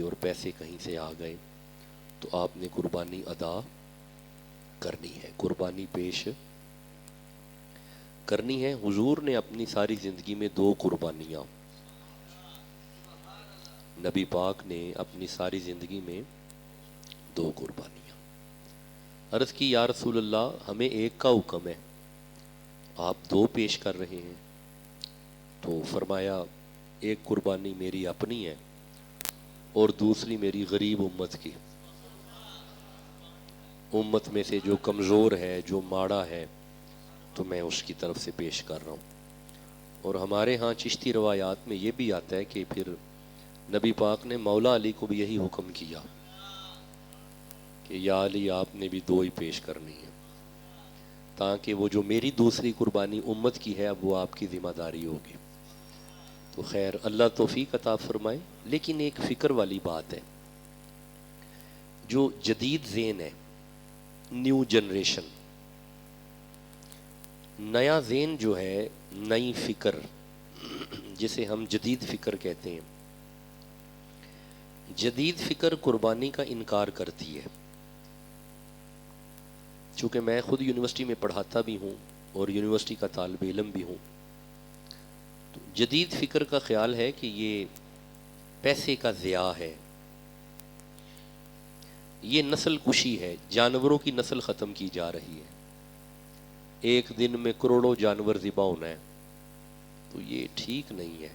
اور پیسے کہیں سے آ گئے تو آپ نے قربانی ادا کرنی ہے، قربانی پیش کرنی ہے۔ حضور نے اپنی ساری زندگی میں 2 قربانیاں، نبی پاک نے اپنی ساری زندگی میں 2 قربانیاں عرض کی، یا رسول اللہ ہمیں ایک کا حکم ہے، آپ 2 پیش کر رہے ہیں۔ تو فرمایا ایک قربانی میری اپنی ہے اور دوسری میری غریب امت کی، امت میں سے جو کمزور ہے، جو ماڑا ہے، تو میں اس کی طرف سے پیش کر رہا ہوں۔ اور ہمارے ہاں چشتی روایات میں یہ بھی آتا ہے کہ پھر نبی پاک نے مولا علی کو بھی یہی حکم کیا کہ یا علی آپ نے بھی 2 ہی پیش کرنی ہے، تاکہ وہ جو میری دوسری قربانی امت کی ہے اب وہ آپ کی ذمہ داری ہوگی۔ تو خیر اللہ توفیق عطا فرمائے۔ لیکن ایک فکر والی بات ہے، جو جدید ذہن ہے، نیو جنریشن، نیا ذہن جو ہے، نئی فکر جسے ہم جدید فکر کہتے ہیں، جدید فکر قربانی کا انکار کرتی ہے۔ چونکہ میں خود یونیورسٹی میں پڑھاتا بھی ہوں اور یونیورسٹی کا طالب علم بھی ہوں، تو جدید فکر کا خیال ہے کہ یہ پیسے کا ضیاع ہے، یہ نسل کشی ہے، جانوروں کی نسل ختم کی جا رہی ہے، ایک دن میں کروڑوں جانور ذبح ہونا ہے، تو یہ ٹھیک نہیں ہے،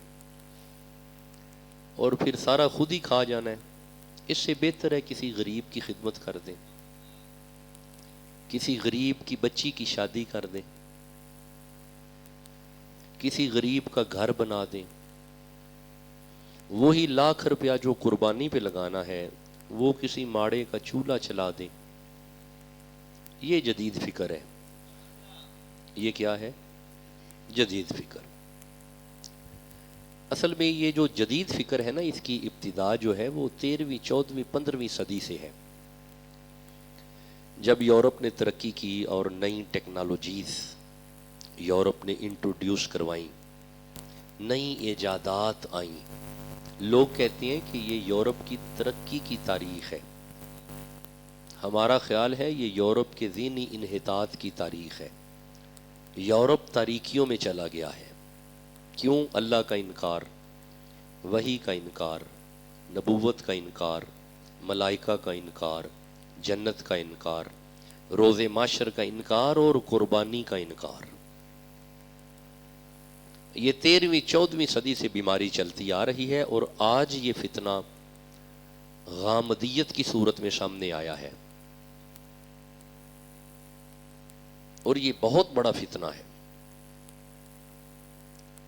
اور پھر سارا خود ہی کھا جانا ہے۔ اس سے بہتر ہے کسی غریب کی خدمت کر دیں، کسی غریب کی بچی کی شادی کر دیں، کسی غریب کا گھر بنا دیں، وہی لاکھ روپیہ جو قربانی پہ لگانا ہے وہ کسی ماڑے کا چولہا چلا دیں۔ یہ جدید فکر ہے۔ یہ کیا ہے؟ جدید فکر۔ اصل میں یہ جو جدید فکر ہے نا، اس کی ابتدا جو ہے وہ 13ویں 14ویں 15ویں صدی سے ہے، جب یورپ نے ترقی کی اور نئی ٹیکنالوجیز یورپ نے انٹروڈیوس کروائیں، نئی ایجادات آئیں۔ لوگ کہتے ہیں کہ یہ یورپ کی ترقی کی تاریخ ہے، ہمارا خیال ہے یہ یورپ کے ذہنی انحطاط کی تاریخ ہے۔ یورپ تاریکیوں میں چلا گیا ہے۔ کیوں؟ اللہ کا انکار، وحی کا انکار، نبوت کا انکار، ملائکہ کا انکار، جنت کا انکار، روز معاشر کا انکار اور قربانی کا انکار۔ یہ 13ویں 14ویں صدی سے بیماری چلتی آ رہی ہے، اور آج یہ فتنہ غامدیت کی صورت میں سامنے آیا ہے، اور یہ بہت بڑا فتنہ ہے۔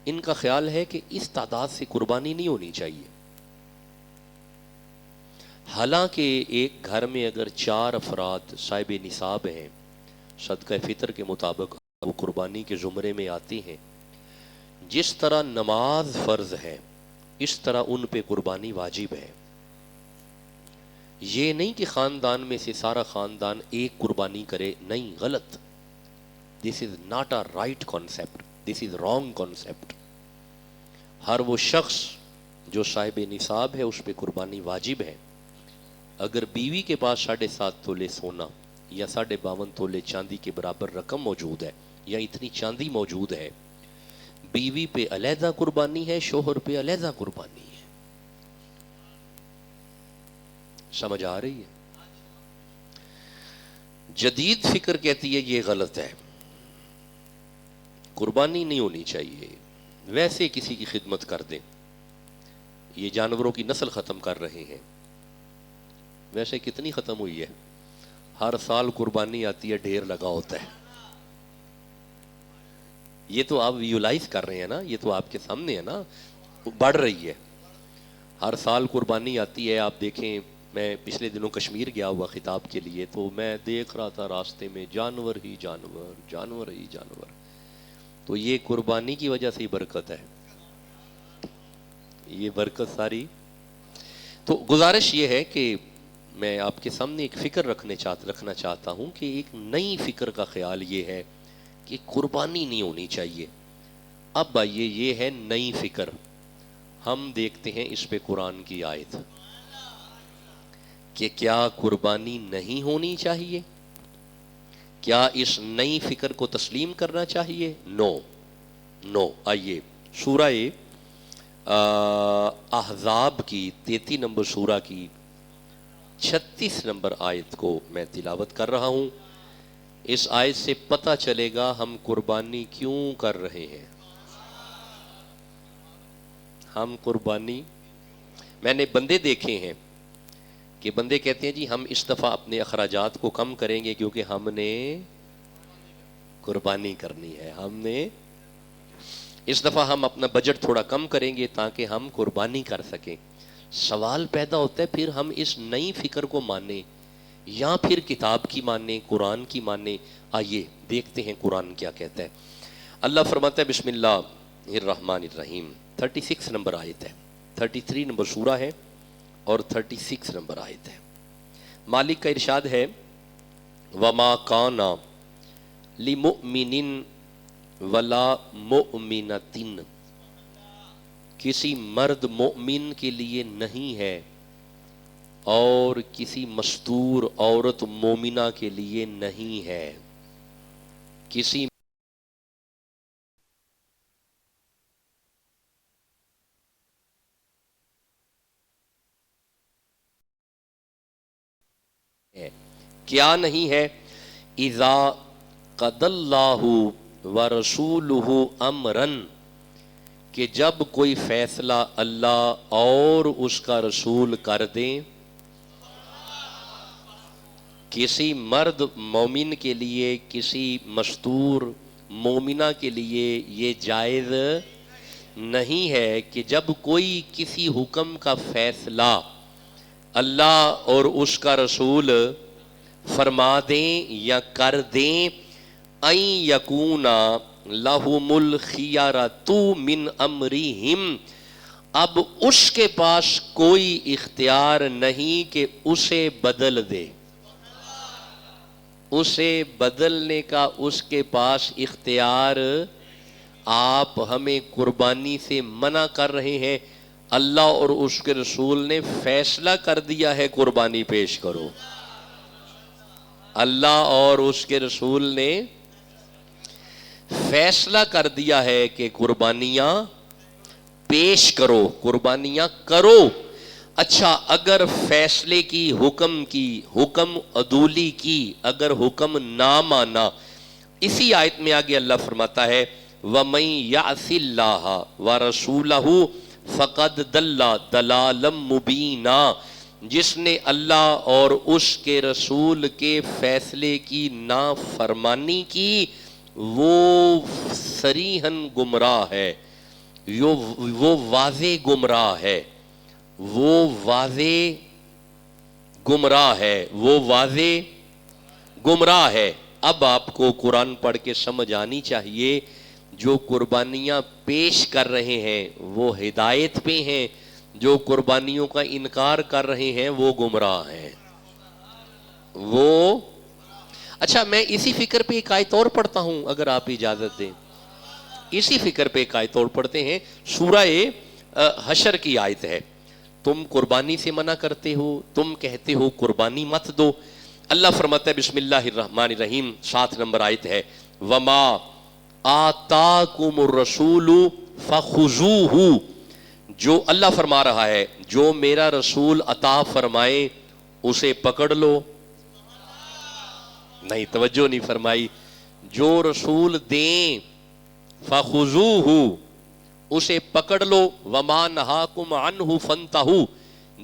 ان کا خیال ہے کہ اس تعداد سے قربانی نہیں ہونی چاہیے، حالانکہ ایک گھر میں اگر 4 افراد صاحب نصاب ہیں، صدقہ فطر کے مطابق وہ قربانی کے زمرے میں آتے ہیں۔ جس طرح نماز فرض ہے اس طرح ان پہ قربانی واجب ہے۔ یہ نہیں کہ خاندان میں سے سارا خاندان ایک قربانی کرے، نہیں، غلط۔ This is not a right concept. This is wrong concept. ہر وہ شخص جو صاحب نصاب ہے اس پہ قربانی واجب ہے۔ اگر بیوی کے پاس 7.5 تولے سونا یا 52 تولے چاندی کے برابر رقم موجود ہے، یا اتنی چاندی موجود ہے، بیوی پہ علیحدہ قربانی ہے، شوہر پہ علیحدہ قربانی ہے۔ سمجھ آ رہی ہے؟ جدید فکر کہتی ہے یہ غلط ہے، قربانی نہیں ہونی چاہیے، ویسے کسی کی خدمت کر دیں، یہ جانوروں کی نسل ختم کر رہے ہیں۔ ویسے کتنی ختم ہوئی ہے؟ ہر سال قربانی آتی ہے، ڈھیر لگا ہوتا ہے۔ یہ تو آپ ویولائز کر رہے ہیں نا، یہ تو آپ کے سامنے ہے نا، بڑھ رہی ہے۔ ہر سال قربانی آتی ہے۔ آپ دیکھیں، میں پچھلے دنوں کشمیر گیا ہوا خطاب کے لیے، تو میں دیکھ رہا تھا راستے میں جانور ہی جانور، جانور ہی جانور۔ تو یہ قربانی کی وجہ سے ہی برکت ہے، یہ برکت ساری۔ تو گزارش یہ ہے کہ میں آپ کے سامنے ایک فکر رکھنا چاہتا ہوں کہ ایک نئی فکر کا خیال یہ ہے کہ قربانی نہیں ہونی چاہیے۔ اب آئیے، یہ ہے نئی فکر، ہم دیکھتے ہیں اس پہ قرآن کی آیت۔ کہ کیا قربانی نہیں ہونی چاہیے؟ کیا اس نئی فکر کو تسلیم کرنا چاہیے؟ نو. آئیے سورہ احزاب کی 33 نمبر سورہ کی 36 نمبر آیت کو میں تلاوت کر رہا ہوں. اس آیت سے پتہ چلے گا ہم قربانی کیوں کر رہے ہیں. ہم قربانی، میں نے بندے دیکھے ہیں کہ بندے کہتے ہیں جی ہم اس دفعہ اپنے اخراجات کو کم کریں گے کیونکہ ہم نے قربانی کرنی ہے، ہم نے اس دفعہ ہم اپنا بجٹ تھوڑا کم کریں گے تاکہ ہم قربانی کر سکیں. سوال پیدا ہوتا ہے پھر ہم اس نئی فکر کو مانیں یا پھر کتاب کی مانیں، قرآن کی مانیں. آئیے دیکھتے ہیں قرآن کیا کہتا ہے. اللہ فرماتا ہے بسم اللہ الرحمن الرحیم. 36 نمبر آیت ہے، 33 نمبر سورہ ہے اور 36 نمبر آیت ہے. مالک کا ارشاد ہے وَمَا كَانَ لِمُؤْمِنٍ وَلَا مُؤْمِنَةٍ، کسی مرد مومن کے لیے نہیں ہے اور کسی مستور عورت مومنہ کے لیے نہیں ہے. کسی کیا نہیں ہے؟ اذا قضى اللہ ورسولہ امرا، کہ جب کوئی فیصلہ اللہ اور اس کا رسول کر دیں. کسی مرد مومن کے لیے، کسی مستور مومنہ کے لیے یہ جائز نہیں ہے کہ جب کوئی کسی حکم کا فیصلہ اللہ اور اس کا رسول فرما دیں یا کر دیں، ان یکون لہم الخیارۃ من امرہم، اب اس کے پاس کوئی اختیار نہیں کہ اسے بدل دے. اسے بدلنے کا اس کے پاس اختیار. آپ ہمیں قربانی سے منع کر رہے ہیں، اللہ اور اس کے رسول نے فیصلہ کر دیا ہے قربانی پیش کرو. اللہ اور اس کے رسول نے فیصلہ کر دیا ہے کہ قربانیاں پیش کرو، قربانیاں کرو. اچھا اگر فیصلے کی، حکم عدولی کی اگر حکم نہ مانا، اسی آیت میں آگے اللہ فرماتا ہے وَمَن يَعْصِ اللَّهَ وَرَسُولَهُ فَقَدْ ضَلَّ ضَلَالًا مُبِينًا، جس نے اللہ اور اس کے رسول کے فیصلے کی نافرمانی کی وہ صریحاً گمراہ ہے. وہ واضح گمراہ ہے، وہ واضح گمراہ ہے، وہ واضح گمراہ ہے. اب آپ کو قرآن پڑھ کے سمجھ آنی چاہیے جو قربانیاں پیش کر رہے ہیں وہ ہدایت پہ ہیں، جو قربانیوں کا انکار کر رہے ہیں وہ گمراہ ہیں. وہ اچھا میں اسی فکر پہ ایک آیت اور پڑھتا ہوں اگر آپ اجازت دیں. اسی فکر پہ ایک آیت اور پڑھتے ہیں، سورہ حشر کی آیت ہے. تم قربانی سے منع کرتے ہو، تم کہتے ہو قربانی مت دو. اللہ فرماتا ہے بسم اللہ الرحمن الرحیم، 7 نمبر آیت ہے وَمَا آتَاكُمُ الرَّسُولُ فَخُذُوهُ، جو اللہ فرما رہا ہے جو میرا رسول عطا فرمائے اسے پکڑ لو. نہیں توجہ نہیں فرمائی. جو رسول دیں فَخُذُوهُ، اسے پکڑ لو. وَمَا نَهَاكُمْ عَنْهُ فَانْتَهُوا،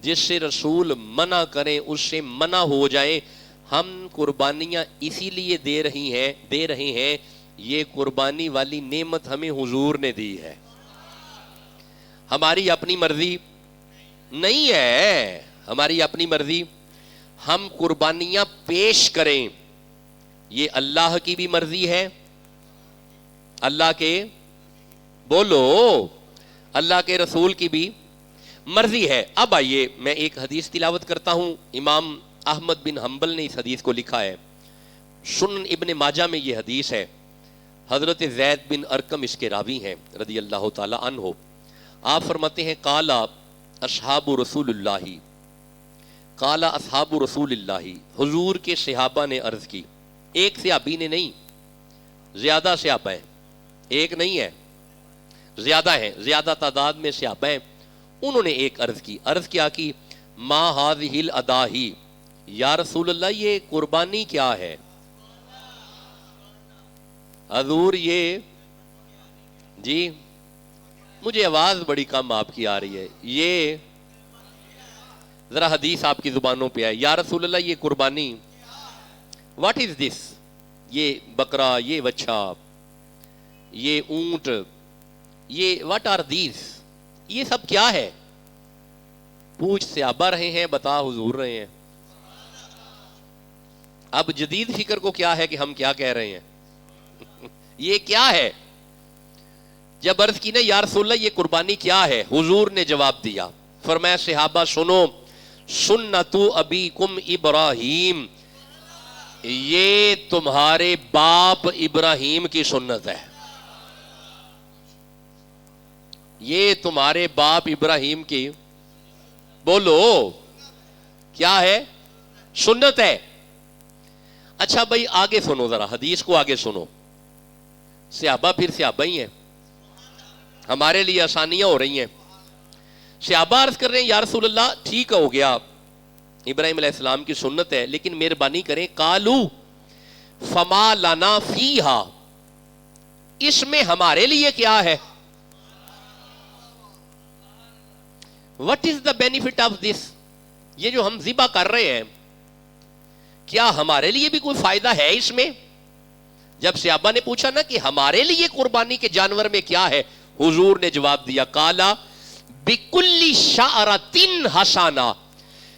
جس سے رسول منع کریں اس سے منع ہو جائیں. ہم قربانیاں اسی لیے دے رہے ہیں یہ قربانی والی نعمت ہمیں حضور نے دی ہے، ہماری اپنی مرضی نہیں ہے. ہماری اپنی مرضی، ہم قربانیاں پیش کریں یہ اللہ کی بھی مرضی ہے، اللہ کے بولو اللہ کے رسول کی بھی مرضی ہے. اب آئیے میں ایک حدیث تلاوت کرتا ہوں. امام احمد بن حنبل نے اس حدیث کو لکھا ہے، سنن ابن ماجہ میں یہ حدیث ہے. حضرت زید بن ارقم اس کے راوی ہیں رضی اللہ تعالی عنہ. آپ فرماتے ہیں قال اصحاب رسول اللہ، قال اصحاب رسول اللہ، حضور کے صحابہ نے عرض کی، ایک صحابی نے نہیں، زیادہ صحابہ ہیں، ایک نہیں ہے، زیادہ ہیں، زیادہ تعداد میں صحابہ ہیں. انہوں نے ایک عرض کی، عرض کیا کی، ما هذه الاضاحی، یا رسول اللہ یہ قربانی کیا ہے؟ حضور یہ، جی مجھے آواز بڑی کم آپ کی آ رہی ہے، یہ ذرا حدیث آپ کی زبانوں پہ ہے، یا رسول اللہ یہ قربانی، واٹ از دس، یہ بکرا، یہ بچہ، یہ اونٹ، یہ واٹ آر دیز، یہ سب کیا ہے؟ پوچھ صحابہ رہے ہیں، بتا حضور رہے ہیں. اب جدید فکر کو کیا ہے کہ ہم کیا کہہ رہے ہیں؟ یہ کیا ہے؟ جب عرض کی نا یا رسول اللہ یہ قربانی کیا ہے، حضور نے جواب دیا، فرمایا صحابہ سنو، سنت ابیکم ابراہیم، یہ تمہارے باپ ابراہیم کی سنت ہے. یہ تمہارے باپ ابراہیم کی، بولو کیا ہے؟ سنت ہے. اچھا بھائی آگے سنو، ذرا حدیث کو آگے سنو. صحابہ پھر صحابہ ہی ہیں، ہمارے لیے آسانیاں ہو رہی ہیں. صحابہ عرض کر رہے ہیں یا رسول اللہ ٹھیک ہو گیا، ابراہیم علیہ السلام کی سنت ہے، لیکن مہربانی کریں، قالو فما لنا فیہا، اس میں ہمارے لیے کیا ہے؟ What is the benefit of this؟ یہ جو ہم ذبح کر رہے ہیں کیا ہمارے لیے بھی کوئی فائدہ ہے اس میں؟ جب صحابہ نے پوچھا نا کہ ہمارے لیے قربانی کے جانور میں کیا ہے، حضور نے جواب دیا، قالا بکل شعرۃ حسنہ،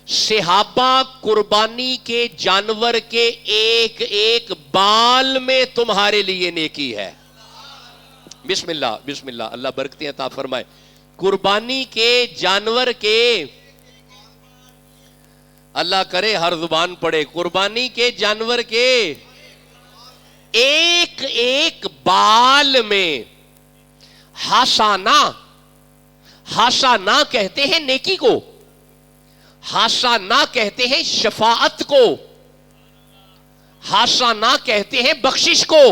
صحابہ قربانی کے جانور کے ایک ایک بال میں تمہارے لیے نیکی ہے. بسم اللہ بسم اللہ، اللہ برکتیں عطا فرمائے. قربانی کے جانور کے، اللہ کرے ہر زبان پڑے، قربانی کے جانور کے ایک ایک بال میں، حسنہ، حسنہ کہتے ہیں نیکی کو، حسنہ کہتے ہیں شفاعت کو، حسنہ کہتے ہیں بخشش کو.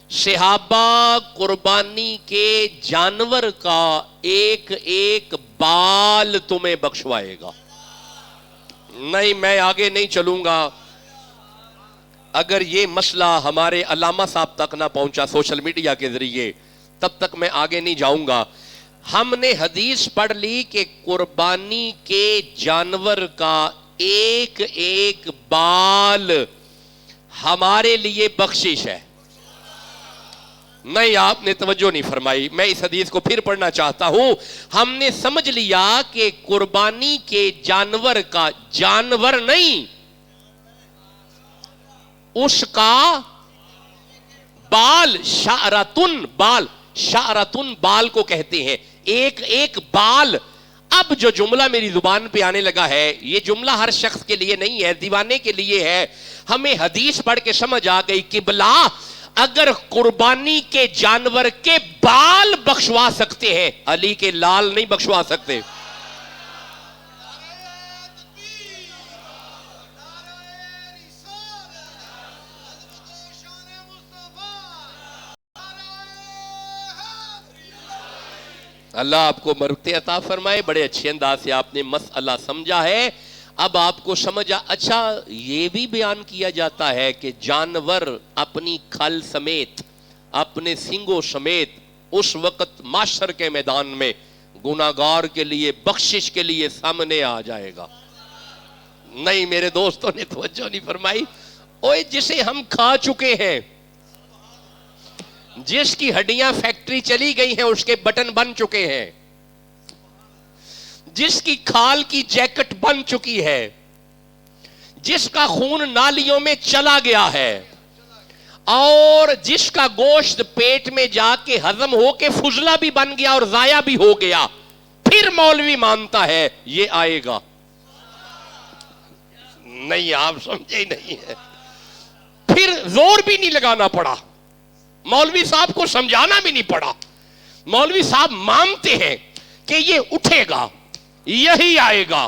صحابہ قربانی کے جانور کا ایک ایک بال تمہیں بخشوائے گا. نہیں میں آگے نہیں چلوں گا، اگر یہ مسئلہ ہمارے علامہ صاحب تک نہ پہنچا سوشل میڈیا کے ذریعے تب تک میں آگے نہیں جاؤں گا. ہم نے حدیث پڑھ لی کہ قربانی کے جانور کا ایک ایک بال ہمارے لیے بخشش ہے. نہیں آپ نے توجہ نہیں فرمائی، میں اس حدیث کو پھر پڑھنا چاہتا ہوں. ہم نے سمجھ لیا کہ قربانی کے جانور کا، جانور نہیں اس کا بال، شعرتن بال، شعرتن بال کو کہتے ہیں، ایک ایک بال. اب جو جملہ میری زبان پہ آنے لگا ہے یہ جملہ ہر شخص کے لیے نہیں ہے، دیوانے کے لیے ہے. ہمیں حدیث پڑھ کے سمجھ آ گئی، قبلہ اگر قربانی کے جانور کے بال بخشوا سکتے ہیں، علی کے لال نہیں بخشوا سکتے. اللہ آپ کو برکتیں عطا فرمائے. بڑے اچھے انداز سے آپ نے مسئلہ سمجھا ہے. اب آپ کو سمجھا. اچھا یہ بھی بیان کیا جاتا ہے کہ جانور اپنی کھل سمیت، اپنے سنگوں سمیت اس وقت معاشر کے میدان میں گناہگار کے لیے بخشش کے لیے سامنے آ جائے گا. نہیں میرے دوستوں نے توجہ نہیں فرمائی. اوے جسے ہم کھا چکے ہیں، جس کی ہڈیاں فیکٹری چلی گئی ہیں، اس کے بٹن بن چکے ہیں، جس کی کھال کی جیکٹ بن چکی ہے، جس کا خون نالیوں میں چلا گیا ہے، اور جس کا گوشت پیٹ میں جا کے ہضم ہو کے فضلہ بھی بن گیا اور ضائع بھی ہو گیا، پھر مولوی مانتا ہے یہ آئے گا. نہیں آپ سمجھے ہی نہیں ہے. پھر زور بھی نہیں لگانا پڑا، مولوی صاحب کو سمجھانا بھی نہیں پڑا. مولوی صاحب مانتے ہیں کہ یہ اٹھے گا، یہی آئے گا،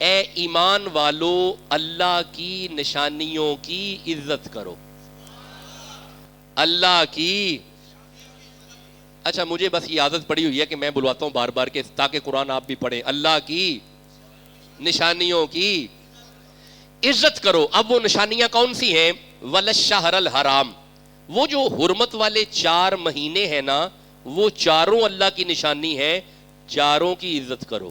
اے ایمان والو اللہ کی نشانیوں کی عزت کرو. اللہ کی. اچھا مجھے بس یہ عادت پڑی ہوئی ہے کہ میں بلواتا ہوں بار بار کے تاکہ قرآن آپ بھی پڑھیں. اللہ کی نشانیوں کی عزت کرو. اب وہ نشانیاں کون سی ہیں؟ وَلَلشَّهْرَ الْحَرَامِ، وہ جو حرمت والے 4 مہینے ہیں نا، وہ چاروں اللہ کی نشانی ہے، چاروں کی عزت کرو.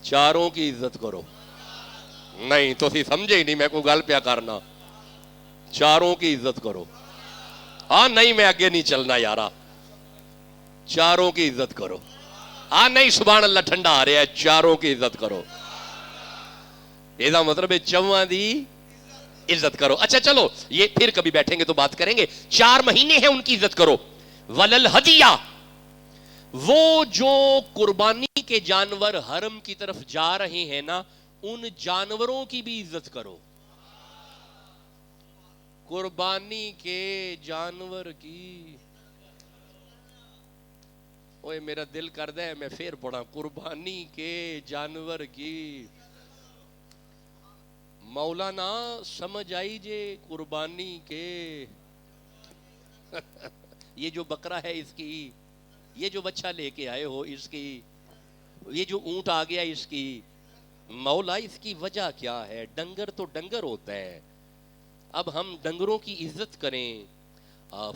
چاروں کی عزت کرو. نہیں تو سمجھے ہی نہیں، میں کو گل پیا کرنا. چاروں کی عزت کرو. ہاں نہیں میں آگے نہیں چلنا یارا. چاروں کی عزت کرو. ہاں نہیں سبحان اللہ ٹھنڈا آ رہا ہے. چاروں کی عزت کرو. یہ مطلب ہے چواں دی عزت کرو. اچھا چلو یہ پھر کبھی بیٹھیں گے تو بات کریں گے. 4 مہینے ہیں ان کی عزت کرو. وَلَلْهَدِيَ، وہ جو قربانی کے جانور حرم کی طرف جا رہے ہیں نا، ان جانوروں کی بھی عزت کرو. قربانی کے جانور کی. اوے میرا دل کردا ہے میں پھر پڑھا. قربانی کے جانور کی. مولانا سمجھ آئی جے قربانی کے. یہ جو بکرا ہے اس کی، یہ جو بچہ لے کے آئے ہو اس کی، یہ جو اونٹ آ گیا اس کی، مولا اس کی وجہ کیا ہے؟ ڈنگر تو ڈنگر ہوتا ہے. اب ہم ڈنگروں کی عزت کریں.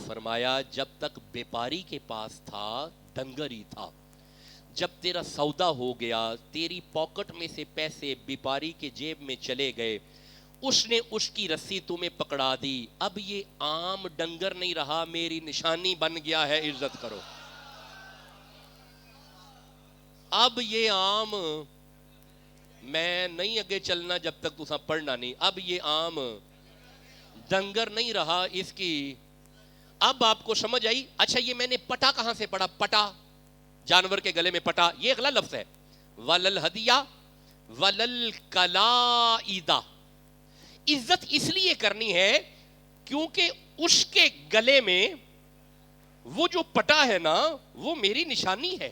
فرمایا جب تک بیپاری کے پاس تھا ڈنگر ہی تھا. جب تیرا سودا ہو گیا، تیری پاکٹ میں سے پیسے بیپاری کے جیب میں چلے گئے، اس نے اس کی رسی تمہیں پکڑا دی. اب یہ عام ڈنگر نہیں رہا، میری نشانی بن گیا ہے، عزت کرو. اب یہ عام میں نہیں اگے چلنا جب تک تسا پڑھنا نہیں. اب یہ عام ڈنگر نہیں رہا اس کی. اب آپ کو سمجھ آئی. اچھا یہ میں نے پٹا کہاں سے پڑھا؟ پٹا جانور کے گلے میں پٹا، یہ اگلا لفظ ہے. وَلَلْهَدِيَ وَلَلْقَلَائِدَ، عزت اس لیے کرنی ہے کیونکہ اس کے گلے میں وہ جو پٹا ہے نا وہ میری نشانی ہے.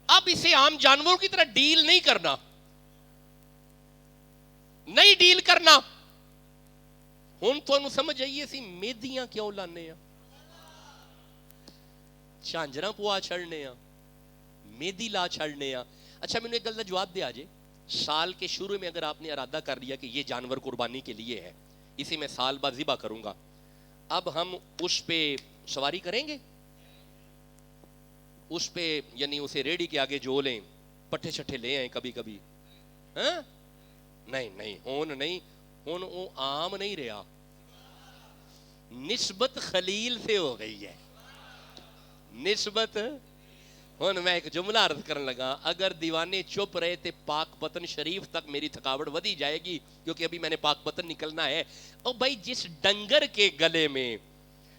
اب اسے عام جانوروں کی طرح ڈیل نہیں کرنا، نہیں ڈیل کرنا. ہن تو سمجھ آئیے سی میدیاں کیوں لانے ہیں، چانجراں پوا چھڑنے ہیں، میدی لا چھڑنے ہیں. اچھا میں نے ایک گل کا جواب دیا جے. سال کے شروع میں اگر آپ نے ارادہ کر لیا کہ یہ جانور قربانی کے لیے ہے، اسے میں سال بعد ذبح کروں گا، اب ہم اس پہ سواری کریں گے؟ اس پہ یعنی اسے ریڑی کے آگے جو لیں، پٹھے چھٹے لے آئیں کبھی کبھی؟ ہاں نہیں نہیں ہون نہیں، ہون وہ عام نہیں رہا، نسبت خلیل سے ہو گئی ہے. نسبت. ہن میں ایک جملہ عرض کرنے لگا، اگر دیوانے چپ رہے تے پاک پتن شریف تک میری تھکاوٹ ودی جائے گی، کیونکہ ابھی میں نے پاک پتن نکلنا ہے. اور بھائی جس ڈنگر کے گلے میں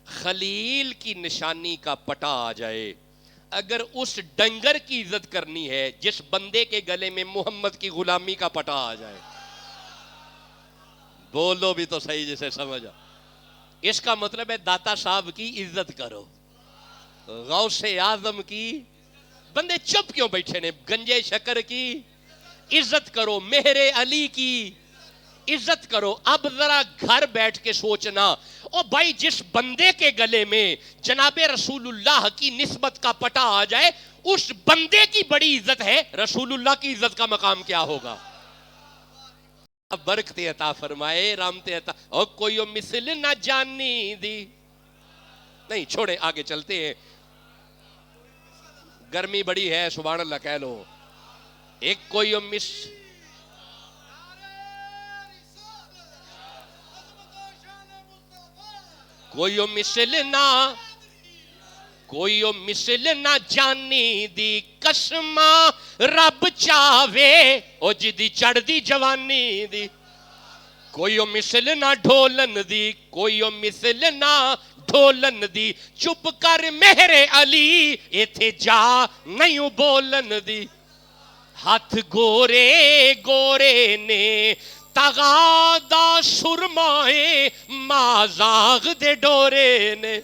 خلیل کی نشانی کا پٹا آ جائے، اگر اس ڈنگر کی عزت کرنی ہے، جس بندے کے گلے میں محمد کی غلامی کا پٹا آ جائے، بولو بھی تو صحیح جسے سمجھا. اس کا مطلب ہے داتا صاحب کی عزت کرو، غوث اعظم کی. بندے چپ کیوں بیٹھے نے؟ گنجے شکر کی عزت کرو، مہر علی کی عزت کرو. اب ذرا گھر بیٹھ کے سوچنا، او بھائی جس بندے کے گلے میں جناب رسول اللہ کی نسبت کا پٹا آ جائے، اس بندے کی بڑی عزت ہے، رسول اللہ کی عزت کا مقام کیا ہوگا؟ اب برکت عطا فرمائے، رحمت عطا. اور کوئی مثل نہ جانی دی. نہیں چھوڑے آگے چلتے ہیں، گرمی بڑی ہے، سبحان اللہ کہہ لو. ایک کوئی کوئی مثل نہ جانی دی قسمہ رب چاوے، او جدی چڑھ دی جوانی دی. کوئی مثل نہ ڈھولن دی، کوئی مثل نہ ڈھولن دی. چپ کر مہر علی ایتھے جا نہیں بولن دی. ہاتھ گورے گورے نے تغادا سرمائے، مازاغ دے ڈورے نے.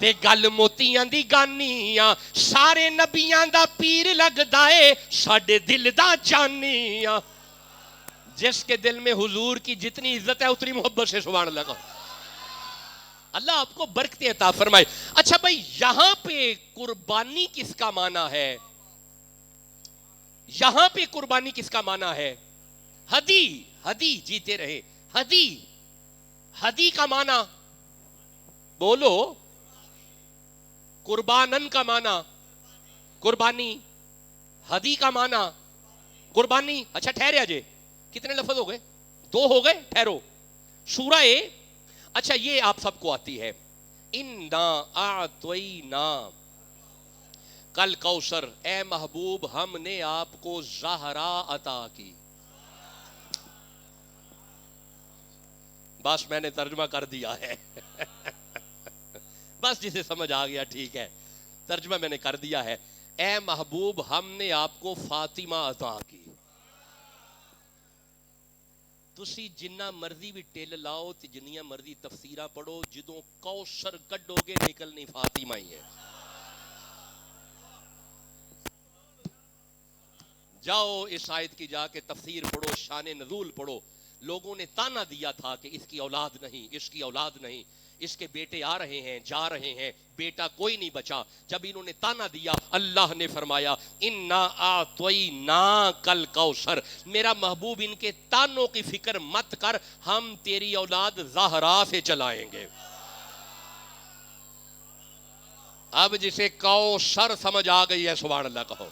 تے گل موتیاں دی گانیاں سارے نبیاں دا پیر لگدا اے ساڈے دل دا جانیاں جس کے دل میں حضور کی جتنی عزت ہے اتنی محبت سے سبحان اللہ کہو اللہ آپ کو برکتیں عطا فرمائے اچھا بھائی یہاں پہ قربانی کس کا معنی ہے یہاں پہ قربانی کس کا معنی ہے ہدی ہدی جیتے رہے ہدی ہدی کا معنی بولو قربانن کا معنی قربانی ہدی کا معنی قربانی اچھا ٹھہرے اجے کتنے لفظ ہو گئے 2 ہو گئے ٹھہرو سورہ اچھا یہ آپ سب کو آتی ہے انا اعطینا کل کوثر اے محبوب ہم نے آپ کو زہرا عطا کی بس میں نے ترجمہ کر دیا ہے بس جسے سمجھ آ گیا ٹھیک ہے ترجمہ میں نے کر دیا ہے اے محبوب ہم نے آپ کو فاطمہ عطا کی تسی جنہ مرضی بھی ٹل لاؤ تے جنیاں مرضی تفسیرہ پڑھو جدوں کوثر کڈو گے نکلنی فاطمہ ہی ہے جاؤ اس آیت کی جا کے تفسیر پڑھو شان نزول پڑھو لوگوں نے تانا دیا تھا کہ اس کی اولاد نہیں اس کی اولاد نہیں اس کے بیٹے آ رہے ہیں جا رہے ہیں بیٹا کوئی نہیں بچا جب انہوں نے تانا دیا اللہ نے فرمایا انا اعطینا کل کوثر میرا محبوب ان کے تانوں کی فکر مت کر ہم تیری اولاد زہرا سے چلائیں گے اب جسے کوثر سمجھ آ گئی ہے سبحان اللہ کہو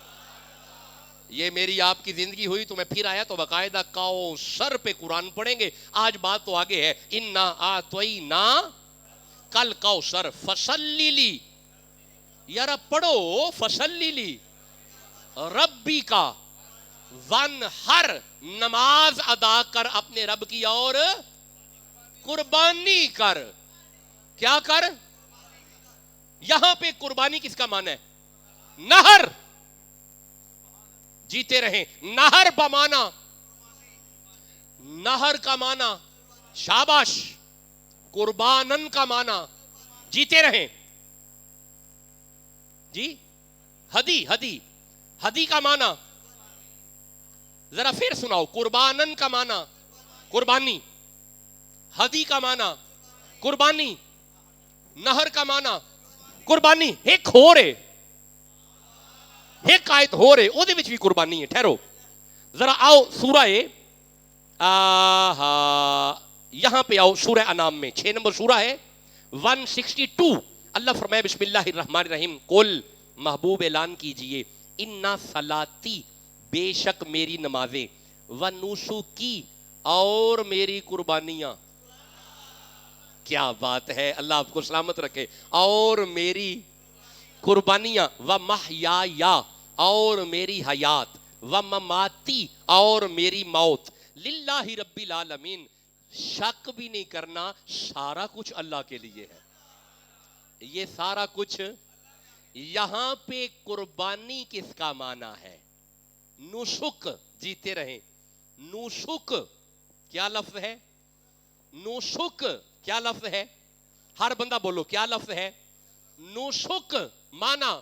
یہ میری آپ کی زندگی ہوئی تو میں پھر آیا تو باقاعدہ کوثر پہ قرآن پڑھیں گے آج بات تو آگے ہے انا اعطینا کل کوثر فصلی لی یار پڑھو فصلی لی ربی کا ون ہر نماز ادا کر اپنے رب کی اور قربانی کر کیا کر یہاں پہ قربانی کس کا معنی ہے نہر جیتے رہیں نہر بمانا نہر کا معنی شاباش قربانن کا معنی جیتے رہیں جی ہدی ہدی ہدی کا معنی ذرا پھر سناؤ قربانن کا معنی قربانی ہدی کا معنی قربانی نہر کا معنی قربانی ایک ہو رہے ایک آیت ہو رہے او دے وچ بھی قربانی ہے ٹھہرو ذرا آؤ سورہ یہاں پہ آؤ سورہ انعام میں 6 نمبر سورہ ہے 162 اللہ فرمائے بسم اللہ الرحمن الرحیم قل محبوب اعلان کیجئے انا صلاتی بے شک میری نمازیں ونسکی اور میری قربانیاں کیا بات ہے اللہ آپ کو سلامت رکھے اور میری قربانیاں ومحیایا اور میری حیات ومماتی اور میری موت للہ رب العالمین شک بھی نہیں کرنا سارا کچھ اللہ کے لیے ہے یہ سارا کچھ یہاں پہ قربانی کس کا معنی ہے نسک جیتے رہیں نسک کیا لفظ ہے نسک کیا لفظ ہے ہر بندہ بولو کیا لفظ ہے نسک مانا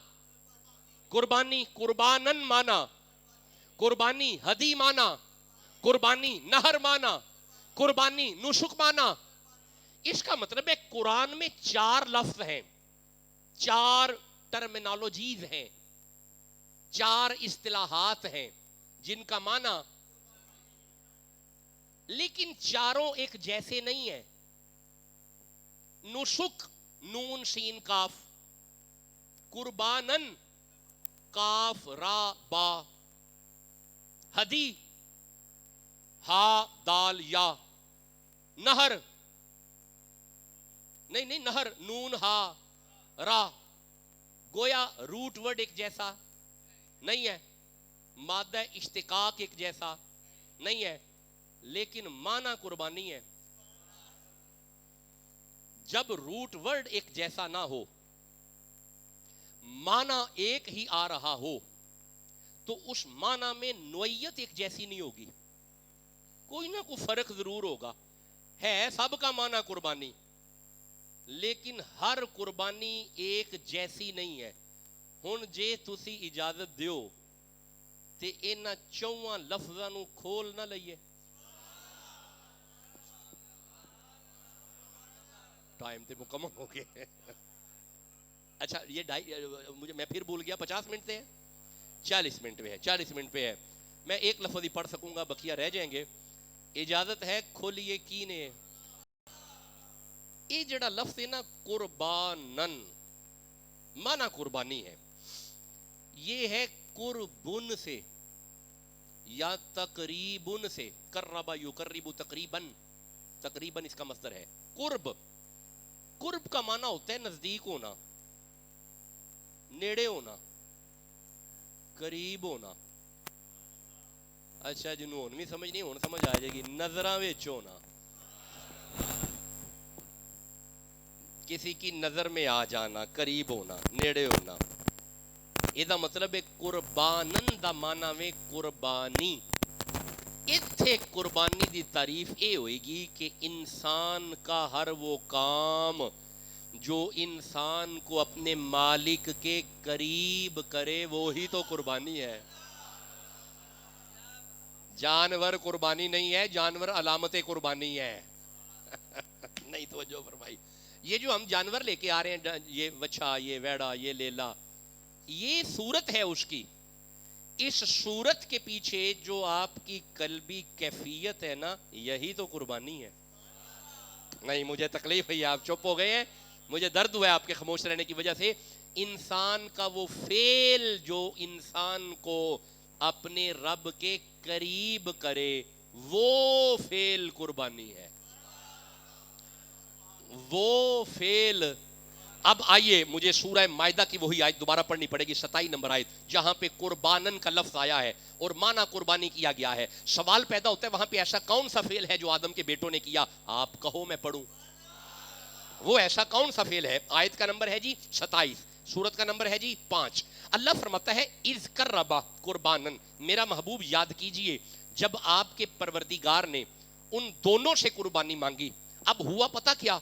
قربانی قربانن مانا قربانی ہدی مانا قربانی نہر مانا قربانی نسک مانا اس کا مطلب ہے قرآن میں 4 لفظ ہیں 4 ٹرمینالوجیز ہیں 4 اصطلاحات ہیں جن کا معنی لیکن چاروں ایک جیسے نہیں ہیں نسک نون سین کاف قربانن کاف را با ہدی ہا دال یا نہر نہیں نہر نون ہا را گویا روٹ ورڈ ایک جیسا نہیں ہے مادہ اشتقاق ایک جیسا نہیں ہے لیکن معنی قربانی ہے جب روٹ ورڈ ایک جیسا نہ ہو معنی ایک ہی آ رہا ہو تو اس معنی میں نوعیت ایک جیسی نہیں ہوگی کوئی نہ کوئی فرق ضرور ہوگا ہے سب کا معنی قربانی لیکن ہر قربانی ایک جیسی نہیں ہے. ہن جے تسی اجازت دیو تے انہاں چواں لفظاں نو کھول نہ لئیے. ٹائم تے مکمل ہو گئے. اچھا یہ مجھے میں پھر بھول گیا 50 منٹ سے ہے 40 منٹ پہ ہے 40 منٹ پہ ہے. میں ایک لفظ ہی پڑھ سکوں گا بقیہ رہ جائیں گے. اجازت ہے کھولیے کینے. یہ جڑا لفظ ہے نا قربانن معنی قربانی ہے. یہ ہے قربن سے یا تقریبن سے. قرب یقرب تقریباً. تقریباً اس کا مصدر ہے. قرب قرب کا معنی ہوتا ہے نزدیک ہونا نیڑے ہونا قریب ہونا. اچھا جنوں ہون بھی سمجھ نہیں ہون سمجھ آ جائے گی. نظراں وچ ہونا کسی کی نظر میں آ جانا قریب ہونا نیڑے ہونا. یہ دا مطلب ہے قربانن دا معنی میں قربانی. اتھے قربانی دی تعریف اے ہوئے گی کہ انسان کا ہر وہ کام جو انسان کو اپنے مالک کے قریب کرے وہی تو قربانی ہے. جانور قربانی نہیں ہے, جانور علامت قربانی ہے. نہیں توجہ فرمائی. یہ جو ہم جانور لے کے آ رہے ہیں, یہ وچھا, یہ ویڑا, یہ لیلا, یہ صورت ہے اس کی. اس صورت کے پیچھے جو آپ کی قلبی کیفیت ہے نا, یہی تو قربانی ہے. نہیں مجھے تکلیف ہے, آپ چپ ہو گئے ہیں, مجھے درد ہوا ہے آپ کے خاموش رہنے کی وجہ سے. انسان کا وہ فعل جو انسان کو اپنے رب کے قریب کرے وہ فعل قربانی ہے. وہ فعل. اب آئیے مجھے سورہ مائدہ کی وہی آیت دوبارہ پڑھنی پڑے گی, 27 نمبر آیت, جہاں پہ قربانن کا لفظ آیا ہے اور معنی قربانی کیا گیا ہے. سوال پیدا ہوتا ہے وہاں پہ ایسا کون سا فعل ہے جو آدم کے بیٹوں نے کیا؟ آپ کہو میں پڑھوں. وہ ایسا کون سا فعل ہے؟ آیت کا نمبر ہے جی 27, سورت کا نمبر ہے جی 5. اللہ فرماتا ہے اذ قربا قربانن, میرا محبوب یاد کیجئے جب آپ کے پروردگار نے ان دونوں سے قربانی مانگی. اب ہوا پتہ کیا,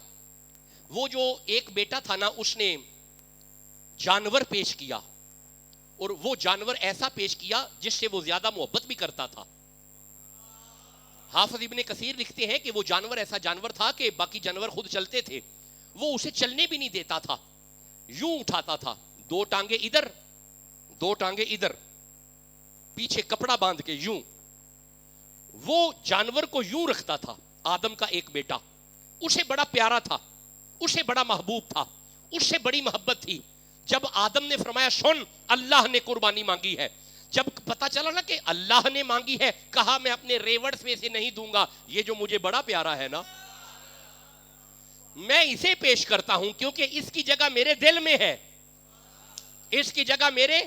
وہ جو ایک بیٹا تھا نا اس نے جانور پیش کیا, اور وہ جانور ایسا پیش کیا جس سے وہ زیادہ محبت بھی کرتا تھا. حافظ ابن کثیر لکھتے ہیں کہ وہ جانور ایسا جانور تھا کہ باقی جانور خود چلتے تھے, وہ اسے چلنے بھی نہیں دیتا تھا, یوں اٹھاتا تھا, 2 ٹانگیں ادھر 2 ٹانگیں ادھر, پیچھے کپڑا باندھ کے یوں. وہ جانور کو یوں رکھتا تھا. آدم کا ایک بیٹا اسے بڑا پیارا تھا, اسے بڑا محبوب تھا, اس سے بڑی محبت تھی. جب آدم نے فرمایا سن اللہ نے قربانی مانگی ہے, جب پتا چلا نا کہ اللہ نے مانگی ہے, کہا میں اپنے ریوڑس میں سے نہیں دوں گا, یہ جو مجھے بڑا پیارا ہے نا میں اسے پیش کرتا ہوں کیونکہ اس کی جگہ میرے دل میں ہے, اس کی جگہ میرے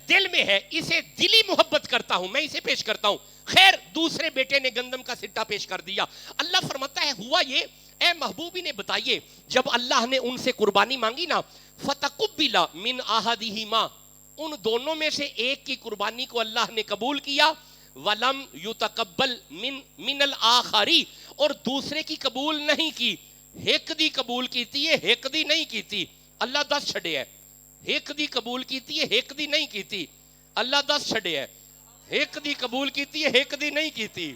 دل میں ہے, اسے دلی محبت کرتا ہوں, میں اسے پیش کرتا ہوں. خیر دوسرے بیٹے نے گندم کا سٹا پیش کر دیا. اللہ فرماتا ہے ہوا یہ, اے محبوبی نے بتائیے جب اللہ نے ان سے قربانی مانگی نا, فتقبل من احدہما, ان دونوں میں سے ایک کی قربانی کو اللہ نے قبول کیا, ولم یتقبل من الاخری, اور دوسرے کی قبول نہیں کی. ایک دی قبول کیتی ہے, ایک دی نہیں کیتی. اللہ 10 چھڑے ہے. ایک دی قبول کیتی ہے, ایک دی نہیں کیتی. اللہ 10 چھڑے ہے. ایک دی قبول کیتی ہے, ایک دی نہیں کیتی.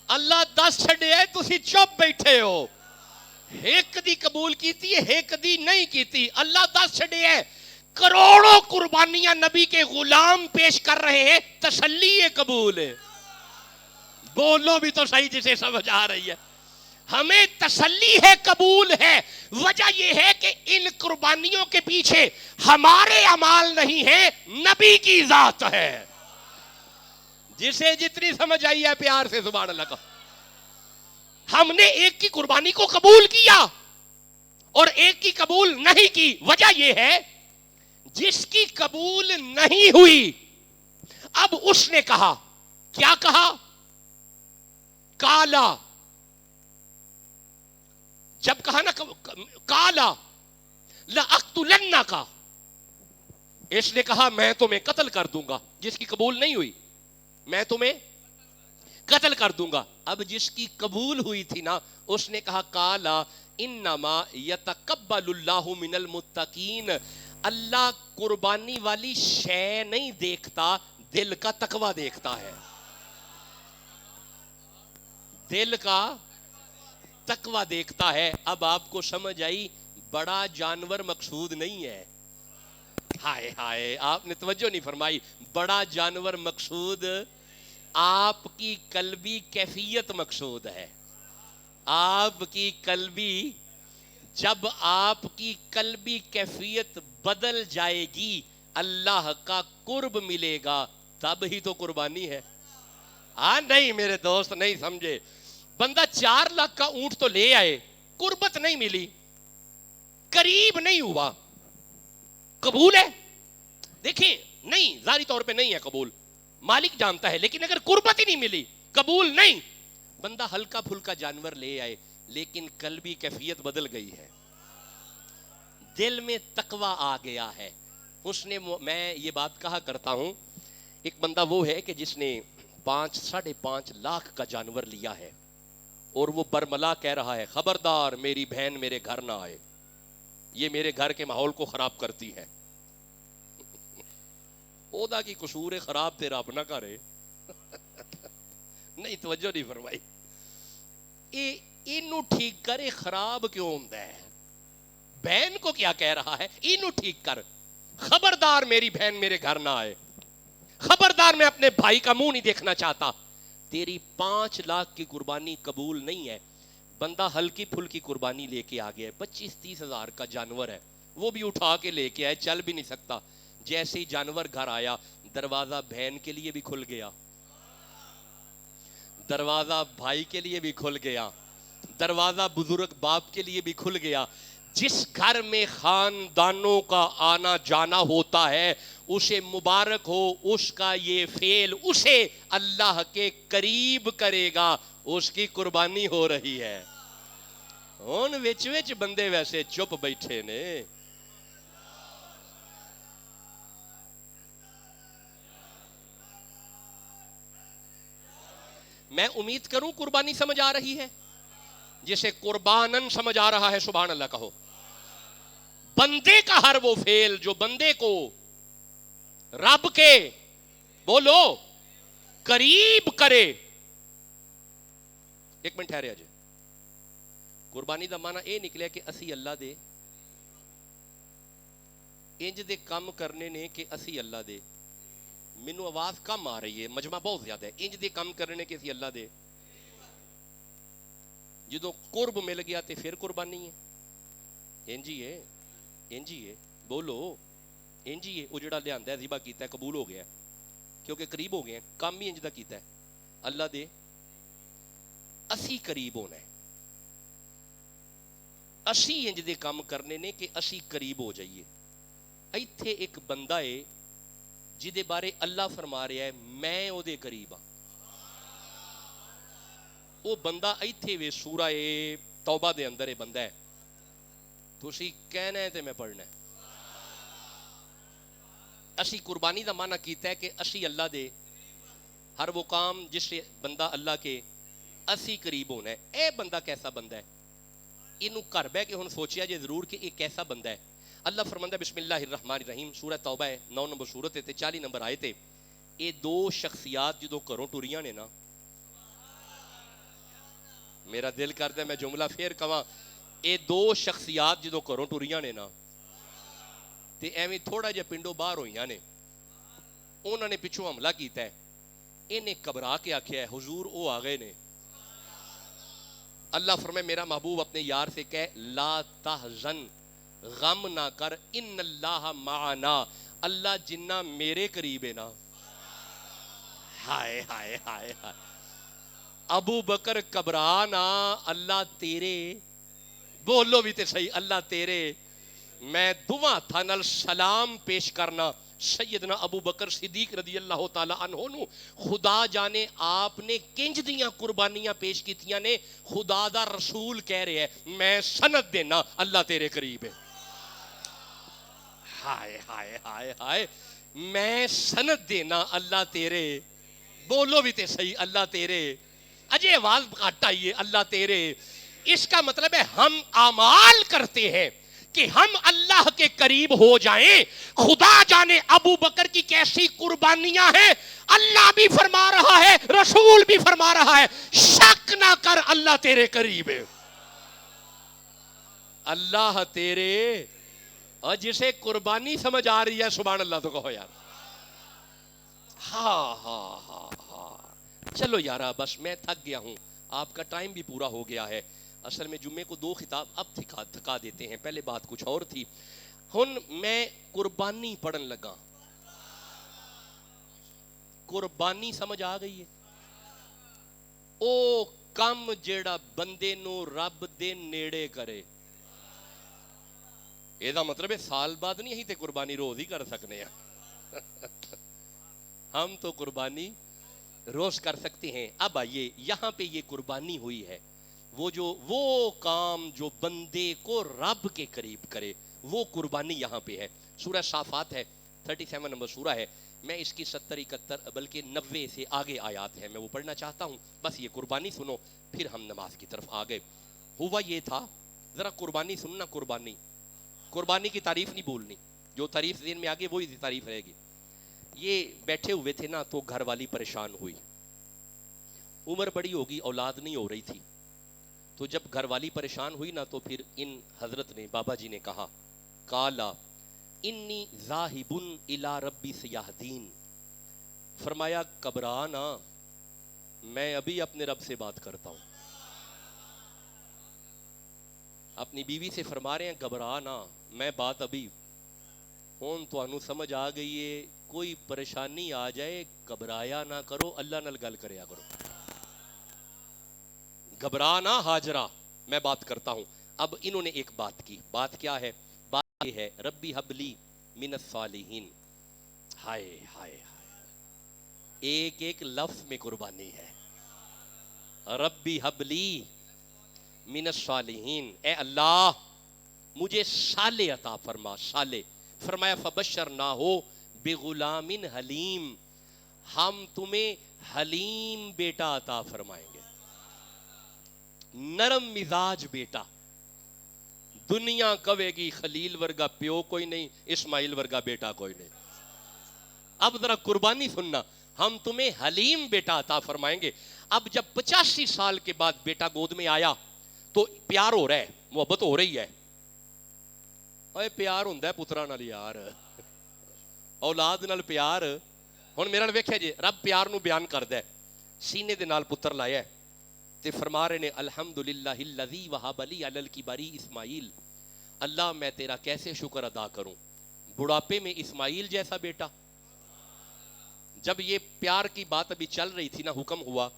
اللہ 10 چھڑے ہے, تسی چپ بیٹھے ہو. ایک دی قبول کیتی ہے, ایک دی نہیں کیتی. اللہ 10 چھڑے ہے. کروڑوں قربانیاں نبی کے غلام پیش کر رہے ہیں, تسلی قبول ہے. بولو بھی تو صحیح جسے سمجھ آ رہی ہے. ہمیں تسلی ہے, قبول ہے. وجہ یہ ہے کہ ان قربانیوں کے پیچھے ہمارے اعمال نہیں ہیں, نبی کی ذات ہے. جسے جتنی سمجھ آئی ہے پیار سے سبحان اللہ کا. ہم نے ایک کی قربانی کو قبول کیا اور ایک کی قبول نہیں کی. وجہ یہ ہے جس کی قبول نہیں ہوئی, اب اس نے کہا, کیا کہا؟ کالا. جب کہا نا کالا لَأَقْتُلَنَّكَ, اس نے کہا میں تمہیں قتل کر دوں گا. جس کی قبول نہیں ہوئی میں تمہیں قتل کر دوں گا. اب جس کی قبول ہوئی تھی نا اس نے کہا کالا انما یتقبل اللہ من المتقین، اللہ قربانی والی شے نہیں دیکھتا، دل کا تقوی دیکھتا ہے، دل کا تقوی دیکھتا ہے۔ اب آپ کو سمجھ آئی، بڑا جانور مقصود نہیں ہے، ہائے ہائے آپ نے توجہ نہیں فرمائی، بڑا جانور مقصود، آپ کی قلبی کیفیت مقصود ہے، آپ کی قلبی، جب آپ کی قلبی کیفیت بدل جائے گی اللہ کا قرب ملے گا، تب ہی تو قربانی ہے۔ ہاں نہیں میرے دوست نہیں سمجھے، بندہ 4 لاکھ کا اونٹ تو لے آئے، قربت نہیں ملی، قریب نہیں ہوا، قبول ہے؟ دیکھیں نہیں، ظاہری طور پہ نہیں ہے قبول، مالک جانتا ہے، لیکن اگر قربت ہی نہیں ملی قبول نہیں۔ بندہ ہلکا پھلکا جانور لے آئے لیکن قلبی کیفیت بدل گئی ہے، دل میں تقوی آ گیا ہے۔ اس نے، میں یہ بات کہا کرتا ہوں، ایک بندہ وہ ہے کہ جس نے 5.5 لاکھ کا جانور لیا ہے اور وہ برملا کہہ رہا ہے خبردار میری بہن میرے گھر نہ آئے، یہ میرے گھر کے ماحول کو خراب کرتی ہے۔ اودا کی قصور خراب تیرا اپنا کرے نہیں توجہ نہیں فرمائی، اینو ٹھیک کرے، خراب کیوں ہوندا ہے؟ بہن کو کیا کہہ رہا ہے؟ اینو ٹھیک کر، خبردار میری بہن میرے گھر نہ آئے، خبردار میں اپنے بھائی کا منہ نہیں دیکھنا چاہتا۔ تیری 5 لاکھ کی قربانی قبول نہیں ہے۔ بندہ ہلکی پھلکی قربانی لے کے آ گیا ہے، 25-30 ہزار کا جانور ہے، وہ بھی اٹھا کے لے کے آئے، چل بھی نہیں سکتا۔ جیسے ہی جانور گھر آیا، دروازہ بہن کے لیے بھی کھل گیا، دروازہ بھائی کے لیے بھی کھل گیا، دروازہ بزرگ باپ کے لیے بھی کھل گیا۔ جس گھر میں خاندانوں کا آنا جانا ہوتا ہے اسے مبارک ہو، اس کا یہ فعل اسے اللہ کے قریب کرے گا، اس کی قربانی ہو رہی ہے۔ ان وچ وچ بندے ویسے چپ بیٹھے نے، میں امید کروں قربانی سمجھ آ رہی ہے، جسے قربانن سمجھ آ رہا ہے سبحان اللہ کہو۔ بندے کا ہر وہ فعل جو بندے کو رب کے بولو قریب کرے۔ ایک منٹ ٹھہرے اجے، قربانی دا معنی اے نکلے کہ اسی اللہ دے انج دے کام کرنے نے کہ اسی اللہ دے، مینوں آواز کم آ رہی ہے، مجمع بہت زیادہ ہے، انج دے کام کرنے کہ اسی اللہ دے، جدو قرب مل گیا تے پھر قربانی ہے، انجی ہے، انجی ہے، بولو انجی ہے۔ وہ جڑا لیاندا ہے ذبح کیتا ہے قبول ہو گیا ہے، کیونکہ قریب ہو گئے ہیں، کام ہی انج دا کیتا ہے اللہ دے، اسی قریب ہونا ہے، اسی انج دے کام کرنے نے کہ اسی قریب ہو جائیے۔ ایتھے ایک بندہ ہے جدے بارے اللہ فرما رہا ہے میں او دے قریب ہاں، وہ بندہ ایتھے وے سورہ توبہ دے اندر ہے بندہ ہے، تسی کہنا ہے تے میں پڑھنا ہے۔ اسی قربانی دا معنی کیتا ہے کہ اسی اللہ دے ہر وہ کام جس سے بندہ اللہ کے اسی قریب ہونا ہے۔ اے بندہ کیسا بندہ ہے؟ انہوں کر بہ کے ہن سوچیا جے ضرور کہ یہ کیسا بندہ ہے۔ اللہ فرماندہ بسم اللہ الرحمن الرحیم، سورہ توبہ ہے 9 نمبر سورت تے 40 نمبر آئے تے، یہ 2 شخصیات جدوں گھروں ٹریاں نے نا، میرا دل کردا ہے میں جملہ پھر کہاں، یہ 2 شخصیات جدوں گھروں ٹریاں نے نا تے ایویں تھوڑا جہا پنڈوں باہر ہوئیاں نے، انہوں نے پچھوں حملہ کیتا ہے، انہیں گھبرا کے آکھیا ہے حضور او آ گئے نے۔ اللہ فرمائے میرا محبوب اپنے یار سے کہے لا تحزن، غم نہ کر، ان اللہ معنا، اللہ جنہ میرے قریب ہے نا، ہائے ہائے ہائے ہائے، ابو بکر گھبرانا، اللہ تیرے، بولو بھی تے صحیح، اللہ تیرے، میں دعا تھا نال سلام پیش کرنا سیدنا ابو بکر صدیق رضی اللہ تعالی عنہ نو، خدا جانے آپ نے کنج دیاں قربانیاں پیش کیتیاں نے، خدا دا رسول کہہ رہے ہیں میں سند دینا اللہ تیرے قریب ہے، ہائے ہائے ہائے ہائے، میں سند دینا اللہ تیرے، بولو بھی تے صحیح اللہ تیرے، اجے آواز گھٹ آئیے اللہ تیرے، اس کا مطلب ہے ہم اعمال کرتے ہیں کہ ہم اللہ کے قریب ہو جائیں. خدا جانے ابو بکر کی کیسی قربانیاں ہیں. اللہ بھی فرما رہا ہے, رسول بھی فرما رہا ہے, شک نہ کر اللہ تیرے قریب ہے. اللہ تیرے, اور جسے قربانی سمجھ آ رہی ہے سبحان اللہ تو کہو یار. ہاں ہاں ہاں ہاں چلو یارا, بس میں تھک گیا ہوں, آپ کا ٹائم بھی پورا ہو گیا ہے. اصل میں جمعے کو 2 خطاب اب تھکا دیتے ہیں, پہلے بات کچھ اور تھی. ہن میں قربانی پڑھن لگا. قربانی سمجھ آ گئی ہے؟ او کم جیڑا بندے نو رب دے نیڑے کرے. یہ دا مطلب ہے سال بعد نہیں ہی تے قربانی روز ہی کر سکنے ہیں. ہم تو قربانی روز کر سکتے ہیں. اب آئیے یہاں پہ یہ قربانی ہوئی ہے, وہ کام جو بندے کو رب کے قریب کرے, وہ قربانی یہاں پہ ہے. سورہ صافات ہے, 37 نمبر سورہ ہے. میں اس کی 70 71 بلکہ 90 سے آگے آیات ہیں, میں وہ پڑھنا چاہتا ہوں. بس یہ قربانی سنو, پھر ہم نماز کی طرف آ گئے. ہوا یہ تھا, ذرا قربانی سننا. قربانی کی تعریف نہیں بولنی, جو تعریف ذہن میں آگے وہی تعریف رہے گی. یہ بیٹھے ہوئے تھے نا, تو گھر والی پریشان ہوئی. عمر بڑی ہوگی, اولاد نہیں ہو رہی تھی. تو جب گھر والی پریشان ہوئی نا, تو پھر ان حضرت نے, بابا جی نے کہا, کالا انی ذاہبن الی ربی سیہدین. فرمایا گھبرا نہ, میں ابھی اپنے رب سے بات کرتا ہوں. اپنی بیوی سے فرما رہے ہیں گھبرا نہ, میں بات ابھی. ہون تو انو سمجھ آ گئی ہے, کوئی پریشانی آ جائے گھبرایا نہ کرو, اللہ نال گل کریا کرو. گھبرا نہ ہاجرہ, میں بات کرتا ہوں. اب انہوں نے ایک بات کی. بات کیا ہے؟ بات یہ ہے, ربی حبلی من الصالحین. ہائے ہائے ہائے, ایک ایک لفظ میں قربانی ہے. ربی حبلی من الصالحین, اے اللہ مجھے صالح عطا فرما. صالح فرمایا فبشرناہ بغلام حلیم, ہم تمہیں حلیم بیٹا عطا فرمائیں گے. نرم مزاج بیٹا. دنیا کہے گی خلیل ورگا پیو کوئی نہیں, اسماعیل ورگا بیٹا کوئی نہیں. اب ذرا قربانی سننا, ہم تمہیں حلیم بیٹا عطا فرمائیں گے. اب جب 85 سال کے بعد بیٹا گود میں آیا تو پیار ہو رہا ہے, محبت ہو رہی ہے. اے پیار ہوندا ہے پتراں نال یار, اولاد نال پیار. ہن میرے نال ویکھیا جی, رب پیار نو بیان کردا ہے. سینے دے نال پتر لایا ہے تے فرما رہے نے الحمدللہ الذی وہب لی علی الکبر اسماعیل. اللہ میں تیرا کیسے شکر ادا کروں, بڑھاپے میں اسماعیل جیسا بیٹا. جب یہ پیار کی بات ابھی چل رہی تھی نا, حکم ہوا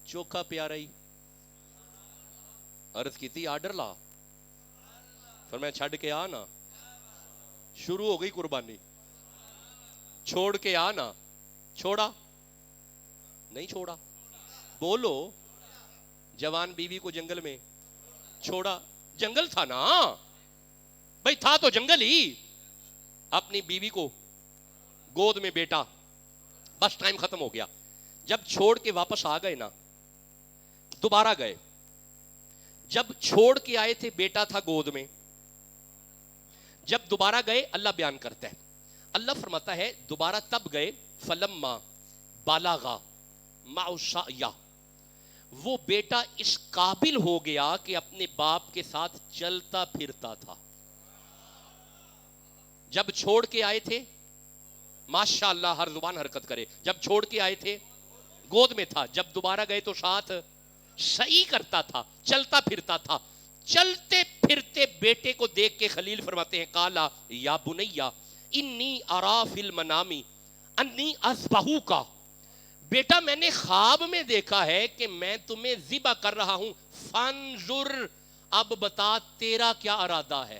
چوکھا پیارا ہی. عرض کی تھی آرڈر لا, فرمایا چھڈ کے آ نا. شروع ہو گئی قربانی. چھوڑ کے آ نا. چھوڑا نہیں چھوڑا, بولو. جوان بیوی کو جنگل میں چھوڑا, جنگل تھا نا بھائی, تھا تو جنگل ہی. اپنی بیوی کو گود میں بیٹا, بس ٹائم ختم ہو گیا. جب چھوڑ کے واپس آ گئے نا, دوبارہ گئے. جب چھوڑ کے آئے تھے بیٹا تھا گود میں, جب دوبارہ گئے اللہ بیان کرتا ہے, اللہ فرماتا ہے دوبارہ تب گئے فلما بالغا معه السعی, وہ بیٹا اس قابل ہو گیا کہ اپنے باپ کے ساتھ چلتا پھرتا تھا. جب چھوڑ کے آئے تھے, ماشاء اللہ ہر زبان حرکت کرے, جب چھوڑ کے آئے تھے گود میں تھا, جب دوبارہ گئے تو ساتھ سعی کرتا تھا, چلتا پھرتا تھا. چلتے پھرتے بیٹے کو دیکھ کے خلیل فرماتے ہیں کالا یا بنیا انی ارا فی المنام انی اذبحوک. بیٹا میں نے خواب میں دیکھا ہے کہ میں تمہیں ذبح کر رہا ہوں. فانظر, اب بتا تیرا کیا ارادہ ہے.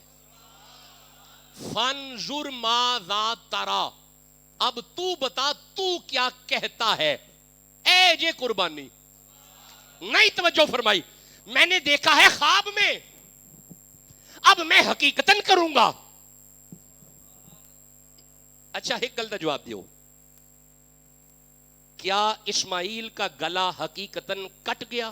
فانظر ماذا ترا, اب تو بتا تو کیا کہتا ہے. اے جے قربانی نہیں توجہ فرمائی. میں نے دیکھا ہے خواب میں, اب میں حقیقتاً کروں گا. اچھا ایک گل دا جواب دیو, کیا اسماعیل کا گلا حقیقتاً کٹ گیا؟